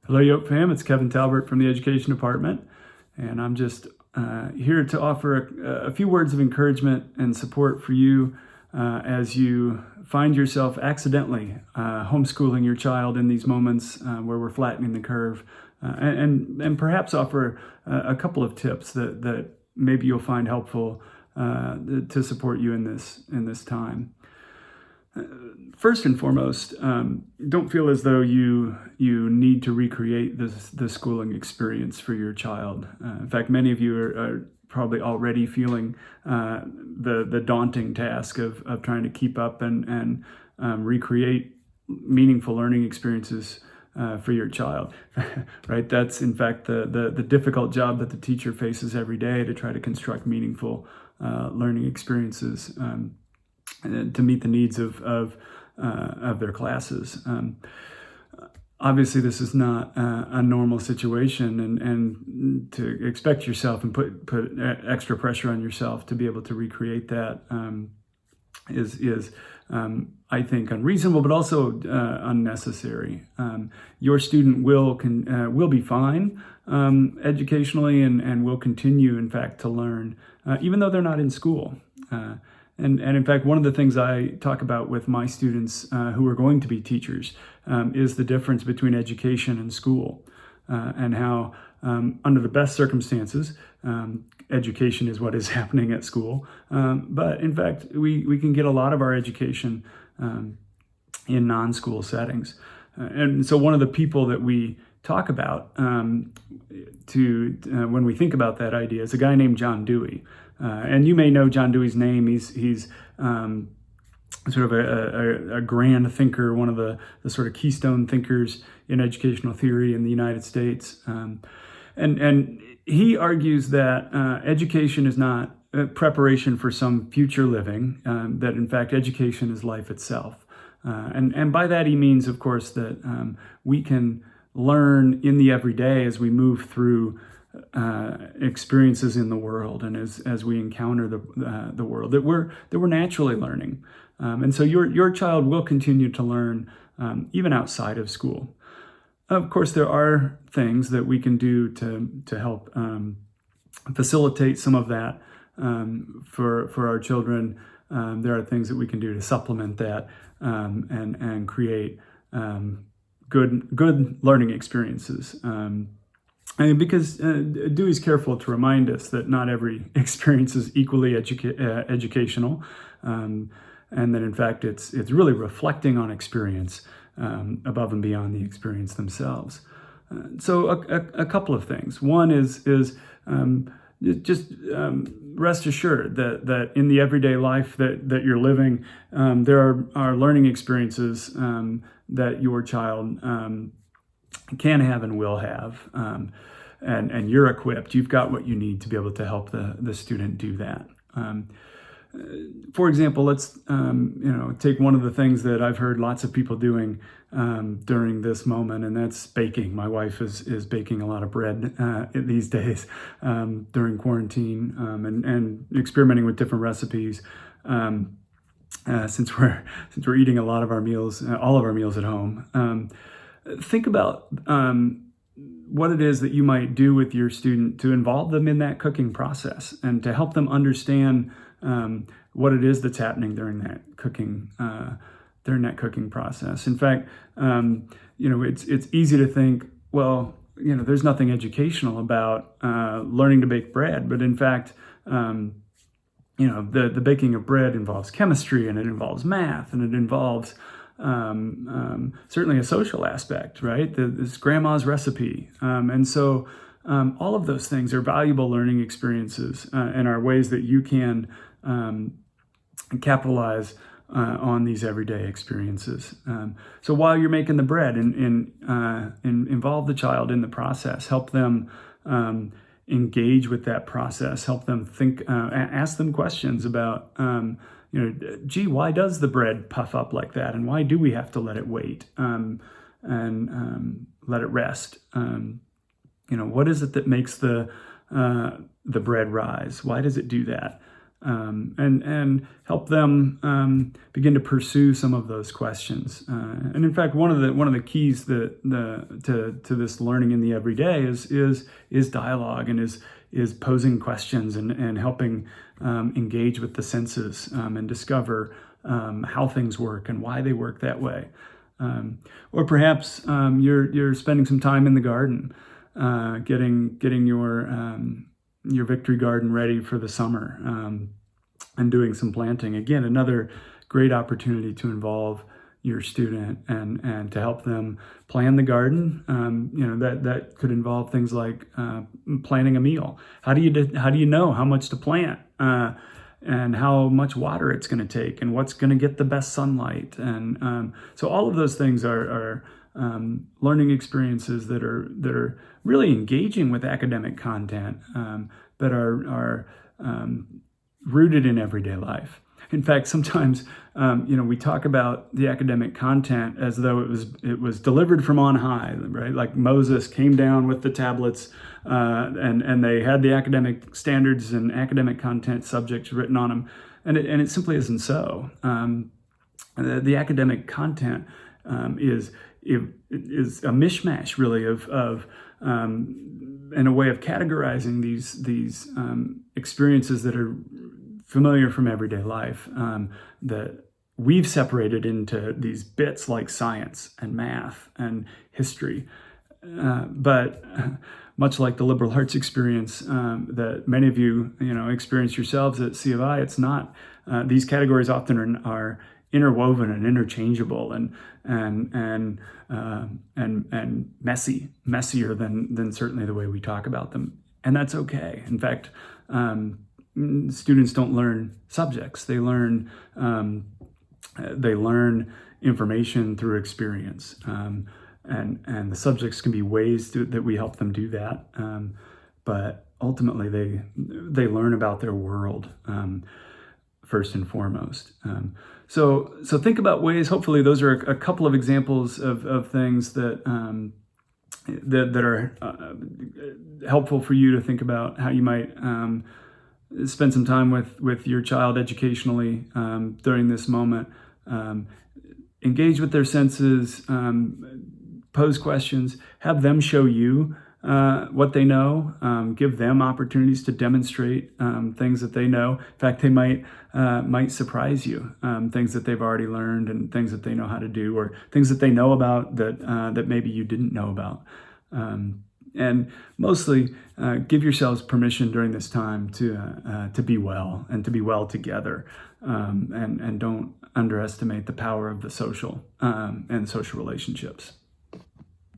Hello, Yoke fam. It's Kevin Talbert from the Education Department, and I'm just here to offer a few words of encouragement and support for you as you find yourself accidentally homeschooling your child in these moments where we're flattening the curve, and perhaps offer a couple of tips that maybe you'll find helpful to support you in this time. First and foremost, don't feel as though you need to recreate the schooling experience for your child. In fact, many of you are probably already feeling the daunting task of trying to keep up and recreate meaningful learning experiences for your child. Right? That's in fact the difficult job that the teacher faces every day, to try to construct meaningful learning experiences to meet the needs of their classes. Obviously, this is not a normal situation, and to expect yourself and put extra pressure on yourself to be able to recreate that is I think unreasonable, but also unnecessary. Your student will be fine educationally and will continue, in fact, to learn even though they're not in school. And in fact, one of the things I talk about with my students who are going to be teachers is the difference between education and school, and how under the best circumstances, education is what is happening at school. But in fact, we can get a lot of our education in non-school settings. And so one of the people that we talk about when we think about that idea is a guy named John Dewey. And you may know John Dewey's name. He's sort of a grand thinker, one of the sort of keystone thinkers in educational theory in the United States. And he argues that education is not preparation for some future living, that in fact education is life itself. And by that he means, of course, that we can learn in the everyday as we move through experiences in the world, and as we encounter the world, that we're naturally learning, and so your child will continue to learn even outside of school. Of course, there are things that we can do to help facilitate some of that for our children. There are things that we can do to supplement that and create good learning experiences. Because Dewey's careful to remind us that not every experience is equally educational, and that in fact it's really reflecting on experience above and beyond the experience themselves. So a couple of things. One is just rest assured that in the everyday life that you're living, there are learning experiences that your child can have and will have, and you're equipped. You've got what you need to be able to help the student do that. For example, let's take one of the things that I've heard lots of people doing during this moment, and that's baking. My wife is baking a lot of bread these days during quarantine, and experimenting with different recipes. Since we're eating a lot of our meals, all of our meals at home. Think about what it is that you might do with your student to involve them in that cooking process, and to help them understand what it is that's happening during that cooking process. In fact, it's easy to think, well, there's nothing educational about learning to bake bread, but in fact, the baking of bread involves chemistry, and it involves math, and it involves certainly a social aspect, right? This grandma's recipe. And so all of those things are valuable learning experiences and are ways that you can capitalize on these everyday experiences. So while you're making the bread, and involve the child in the process, help them engage with that process, help them think, ask them questions about, gee, why does the bread puff up like that? And why do we have to let it wait and let it rest? What is it that makes the bread rise? Why does it do that? and help them begin to pursue some of those questions. And in fact, one of the keys to this learning in the everyday is dialogue, and is posing questions and helping engage with the senses and discover how things work and why they work that way. Or perhaps you're spending some time in the garden, getting your victory garden ready for the summer, and doing some planting. Again, another great opportunity to involve your student and to help them plan the garden. That could involve things like planning a meal. How do you know how much to plant? And how much water it's going to take, and what's going to get the best sunlight, and so all of those things are learning experiences that are really engaging with academic content, that are rooted in everyday life. In fact, sometimes we talk about the academic content as though it was delivered from on high, right? Like Moses came down with the tablets, and they had the academic standards and academic content subjects written on them, and it simply isn't so. The academic content is a mishmash, really, of and a way of categorizing these experiences that are familiar from everyday life, that we've separated into these bits like science and math and history. But much like the liberal arts experience that many of you experience yourselves at C of I, it's not. These categories often are interwoven and interchangeable and messier than certainly the way we talk about them, and that's okay. In fact, students don't learn subjects; they learn information through experience, and the subjects can be ways that we help them do that. But ultimately, they learn about their world first and foremost. So think about ways. Hopefully, those are a couple of examples of things that are helpful for you to think about how you might spend some time with your child educationally during this moment. Engage with their senses, pose questions, have them show you what they know, give them opportunities to demonstrate things that they know. In fact, they might surprise you, things that they've already learned and things that they know how to do, or things that they know about that maybe you didn't know about. And mostly, give yourselves permission during this time to be well and to be well together, and don't underestimate the power of the social and social relationships.